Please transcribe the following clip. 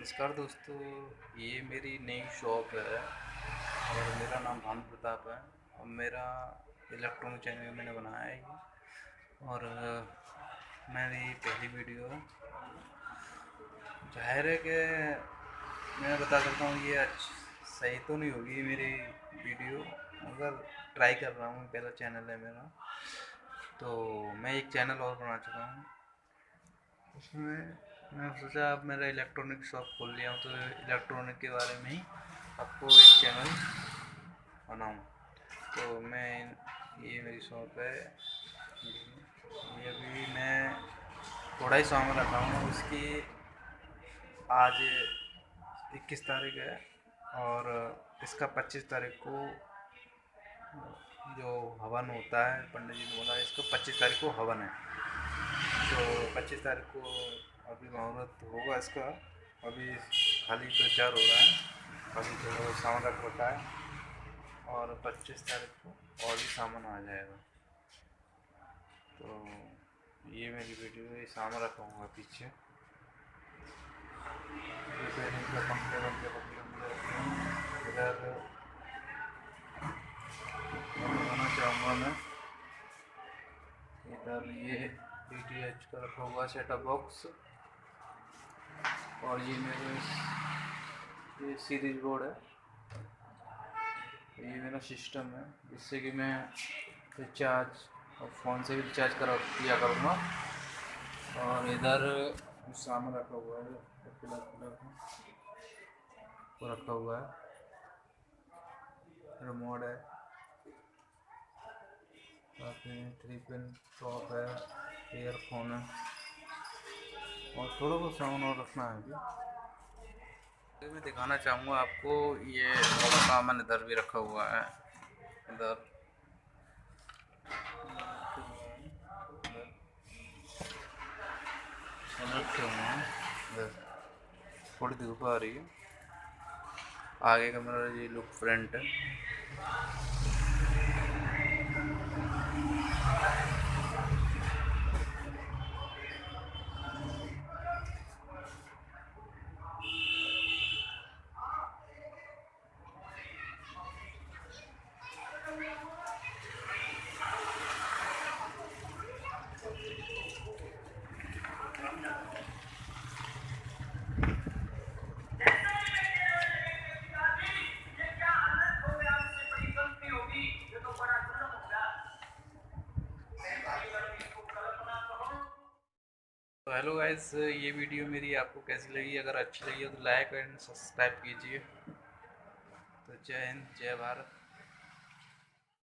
नमस्कार दोस्तों, ये मेरी नई शॉप है और मेरा नाम भानु प्रताप है और मेरा इलेक्ट्रॉनिक चैनल मैंने बनाया है ये। और मेरी पहली वीडियो है। जाहिर है कि मैं बता सकता हूँ ये सही तो नहीं होगी मेरी वीडियो, मगर ट्राई कर रहा हूँ। पहला चैनल है मेरा, तो मैं एक चैनल और बना चुका हूँ। उसमें मैं सोचा अब मेरा इलेक्ट्रॉनिक शॉप खोल लिया हूँ तो इलेक्ट्रॉनिक के बारे में ही आपको एक चैनल बनाऊँ। तो ये मेरी शॉप है। ये अभी मैं थोड़ा ही सामान रखा हूँ। उसकी आज 21 तारीख है और इसका 25 तारीख को जो हवन होता है, पंडित जी ने बोला इसको 25 तारीख को हवन है। तो 25 तारीख को अभी मुहूर्त होगा इसका। अभी खाली प्रचार हो रहा है, अभी थोड़ा सामान रख रखा है और 25 तारीख को और भी सामान आ जाएगा। तो ये मेरी वीडियो है। सामान रखा हुआ पीछे, रिपेयरिंग का पंखे वंखे इधर बताना चाहूँगा मैं। इधर ये DTH का रखा हुआ सेटअप बॉक्स और ये ये सीरीज बोर्ड है। ये मेरा सिस्टम है जिससे कि मैं रिचार्ज और फ़ोन से भी रिचार्ज किया करूँगा। और इधर सामान रखा हुआ है, वो रखा हुआ है, रिमोट है, बाकी 3 पिन टॉप है, ईयरफोन है और थोड़ा बहुत सामान और रखना है अभी। तो मैं दिखाना चाहूँगा आपको ये और सामान इधर भी रखा हुआ है। इधर रखे हुए हैं। इधर थोड़ी धूप आ रही है। आगे का मेरा ये लुक फ्रंट है। तो हेलो गाइस, ये वीडियो मेरी आपको कैसी लगी? अगर अच्छी लगी हो तो लाइक एंड सब्सक्राइब कीजिए। तो जय हिंद, जय भारत।